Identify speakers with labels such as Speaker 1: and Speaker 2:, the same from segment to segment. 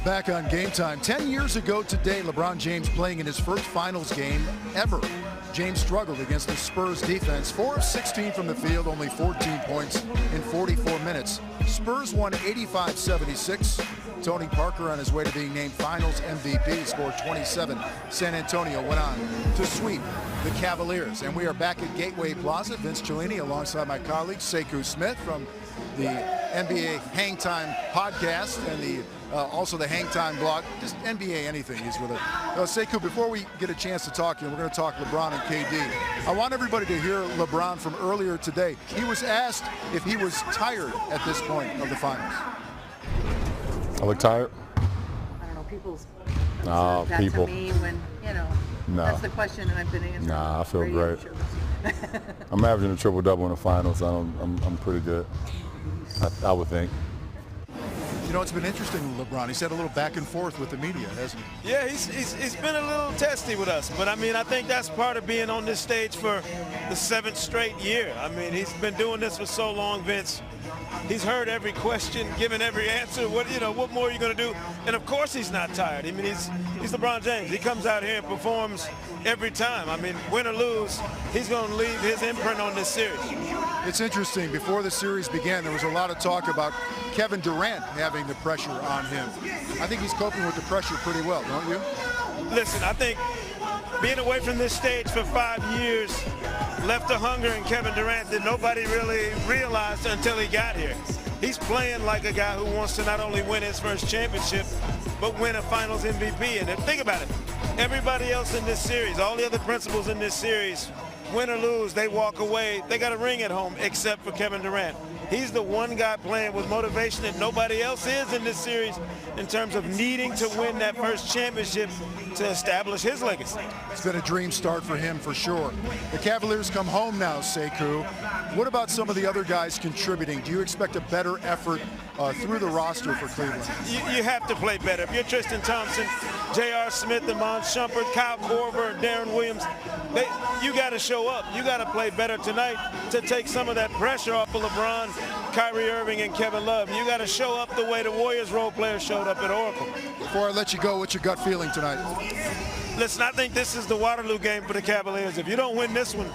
Speaker 1: Back on Game Time. 10 years ago today, LeBron James playing in his first finals game ever. James struggled against the Spurs defense. 4 of 16 from the field, only 14 points in 44 minutes. Spurs won 85-76. Tony Parker, on his way to being named Finals MVP, scored 27. San Antonio went on to sweep the Cavaliers. And we are back at Gateway Plaza. Vince Cellini alongside my colleague Sekou Smith from the NBA Hang Time podcast and also the Hang Time blog, just NBA anything. He's with it. Sekou, before we get a chance to talk to you, we're going to talk LeBron and KD. I want everybody to hear LeBron from earlier today. He was asked if he was tired at this point of the finals.
Speaker 2: I look tired.
Speaker 3: I don't know, people's
Speaker 2: that
Speaker 3: people. To me when,
Speaker 2: no.
Speaker 3: That's the question I've been answering.
Speaker 2: Nah, I feel great.
Speaker 3: Shows.
Speaker 2: I'm averaging a triple-double in the finals. I'm pretty good, I would think.
Speaker 1: You know, it's been interesting with LeBron. He's had a little back and forth with the media, hasn't he?
Speaker 4: Yeah, he's been a little testy with us. But, I mean, I think that's part of being on this stage for the 7th straight year. I mean, he's been doing this for so long, Vince. He's heard every question, given every answer. What more are you going to do? And, of course, he's not tired. I mean, he's LeBron James. He comes out here and performs every time. I mean, win or lose, he's going to leave his imprint on this series.
Speaker 1: It's interesting. Before the series began, there was a lot of talk about Kevin Durant having the pressure on him. I think he's coping with the pressure pretty well, don't you?
Speaker 4: Listen, I think being away from this stage for 5 years left a hunger in Kevin Durant that nobody really realized until he got here. He's playing like a guy who wants to not only win his first championship, but win a Finals MVP. And think about it. Everybody else in this series, all the other principals in this series, win or lose, they walk away. They got a ring at home except for Kevin Durant. He's the one guy playing with motivation that nobody else is in this series in terms of needing to win that first championship to establish his legacy.
Speaker 1: It's been a dream start for him for sure. The Cavaliers come home now, Sekou. What about some of the other guys contributing? Do you expect a better effort through the roster for Cleveland?
Speaker 4: You have to play better. If you're Tristan Thompson, J.R. Smith, Iman Shumpert, Kyle Korver, Darren Williams, you got to show up. You got to play better tonight to take some of that pressure off of LeBron, Kyrie Irving, and Kevin Love. You got to show up the way the Warriors role players showed up at Oracle.
Speaker 1: Before I let you go, what's your gut feeling tonight?
Speaker 4: Listen, I think this is the Waterloo game for the Cavaliers. If you don't win this one,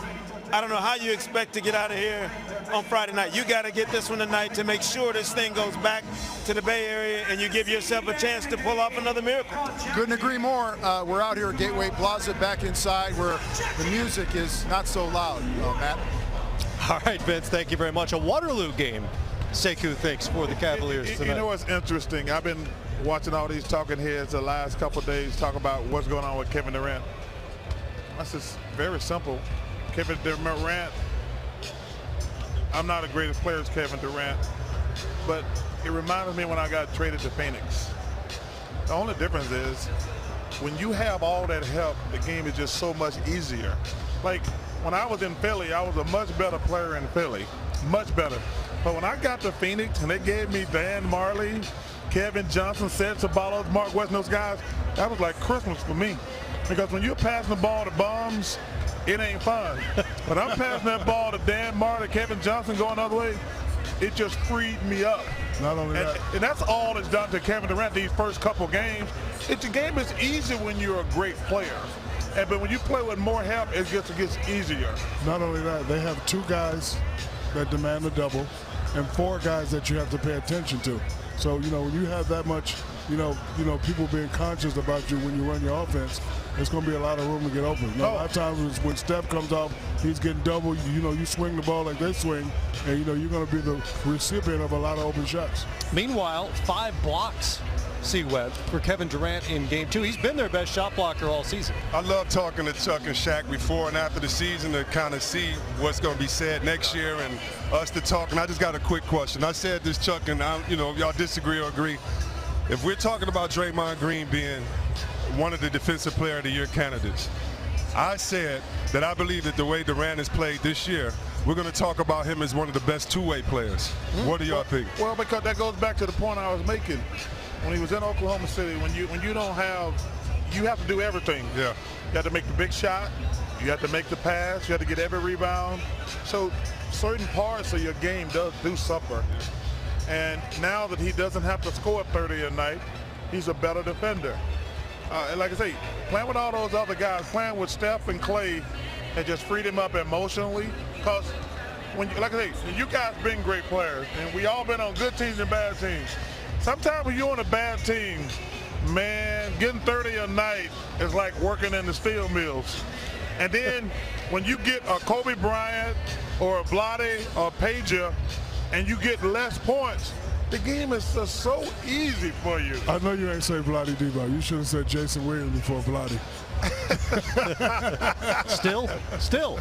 Speaker 4: I don't know how you expect to get out of here on Friday night. You got to get this one tonight to make sure this thing goes back to the Bay Area and you give yourself a chance to pull off another miracle.
Speaker 1: Couldn't agree more. We're out here at Gateway Plaza, back inside where the music is not so loud, Matt.
Speaker 5: All right, Vince, thank you very much. A Waterloo game, Sekou thinks, for the Cavaliers tonight.
Speaker 6: You know what's interesting? I've been watching all these talking heads the last couple of days talk about what's going on with Kevin Durant. That's just very simple. Kevin Durant, I'm not the greatest player as Kevin Durant, but it reminded me when I got traded to Phoenix. The only difference is when you have all that help, the game is just so much easier. Like when I was in Philly, I was a much better player in Philly, much better. But when I got to Phoenix and they gave me Dan Marley, Kevin Johnson, Ced Ceballos, Mark West, and those guys, that was like Christmas for me. Because when you're passing the ball to bums, it ain't fun. But I'm passing that ball to Dan Marley, Kevin Johnson going the other way, it just freed me up.
Speaker 7: Not only that.
Speaker 6: And that's all it's done to Kevin Durant these first couple games. The game is easy when you're a great player. But when you play with more help, it just gets easier.
Speaker 7: Not only that, they have 2 guys that demand a double and 4 guys that you have to pay attention to. So, when you have that much, people being conscious about you when you run your offense, there's going to be a lot of room to get open. A lot of times when Steph comes off, he's getting double. You swing the ball like they swing, and, you're going to be the recipient of a lot of open shots.
Speaker 5: Meanwhile, 5 blocks, C-Web, for Kevin Durant in Game 2. He's been their best shot blocker all season.
Speaker 8: I love talking to Chuck and Shaq before and after the season to kind of see what's going to be said next year and us to talk. And I just got a quick question. I said this, Chuck, and y'all disagree or agree. If we're talking about Draymond Green being one of the Defensive Player of the Year candidates, I said that I believe that the way Durant has played this year, we're going to talk about him as one of the best two-way players. What do y'all think?
Speaker 6: Well, because that goes back to the point I was making. When he was in Oklahoma City, when you don't have, you have to do everything.
Speaker 8: Yeah.
Speaker 6: You have to make the big shot. You have to make the pass. You have to get every rebound. So certain parts of your game do suffer. And now that he doesn't have to score 30 a night, he's a better defender. And like I say, playing with all those other guys, playing with Steph and Clay, has just freed him up emotionally. Because like I say, you guys been great players, and we all been on good teams and bad teams. Sometimes when you're on a bad team, man, getting 30 a night is like working in the steel mills. And then when you get a Kobe Bryant or a Vlade or a Pager, and you get less points, the game is just so easy for you.
Speaker 7: I know you ain't say Vlade Divac. You should have said Jason Williams before Vlade.
Speaker 5: Still.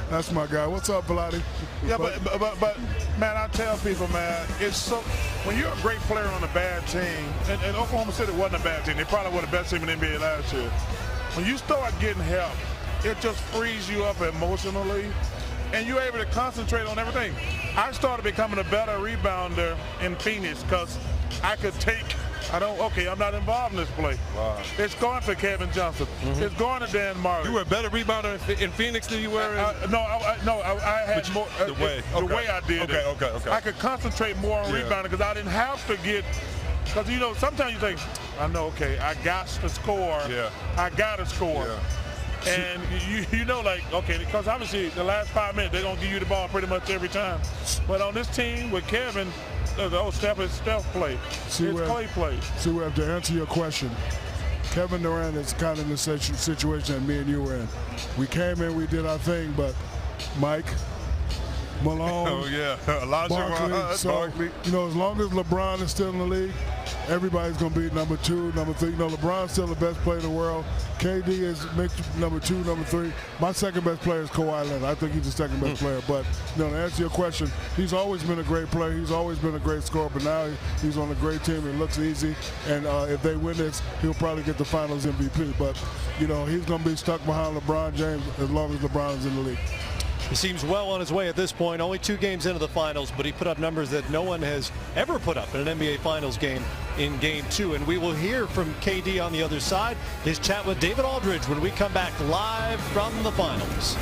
Speaker 7: That's my guy. What's up, Vlade?
Speaker 6: Yeah, but man, I tell people, man, it's so, when you're a great player on a bad team, and Oklahoma City wasn't a bad team. They probably were the best team in the NBA last year. When you start getting help, it just frees you up emotionally, and you're able to concentrate on everything. I started becoming a better rebounder in Phoenix because I could take, I'm not involved in this play.
Speaker 8: Wow.
Speaker 6: It's going for Kevin Johnson. It's going to Dan Marley.
Speaker 8: You were a better rebounder in Phoenix than you were in?
Speaker 6: I had more.
Speaker 8: The way
Speaker 6: I did it.
Speaker 8: Okay.
Speaker 6: I could concentrate more on rebounding because I didn't have to get, because, you know, sometimes you think, I got to score.
Speaker 8: Yeah.
Speaker 6: I got to score.
Speaker 8: Yeah.
Speaker 6: And you know, like, okay, because obviously the last 5 minutes, they're going to give you the ball pretty much every time. But on this team with Kevin, Steph play. It's Clay play.
Speaker 7: See, we have to answer your question. Kevin Durant is kind of in the situation that me and you were in. We came in, we did our thing, but Mike, Malone, Barkley. You know, as long as LeBron is still in the league, everybody's going to be number 2, number 3. You know, LeBron's still the best player in the world. KD is number 2, number 3. My second best player is Kawhi Leonard. I think he's the second best player. But, you know, to answer your question, he's always been a great player. He's always been a great scorer. But now he's on a great team. It looks easy. And if they win this, he'll probably get the Finals MVP. But, you know, he's going to be stuck behind LeBron James as long as LeBron's in the league.
Speaker 5: He seems well on his way at this point. Only 2 games into the finals, but he put up numbers that no one has ever put up in an NBA Finals game in Game 2. And we will hear from KD on the other side. His chat with David Aldridge when we come back live from the finals.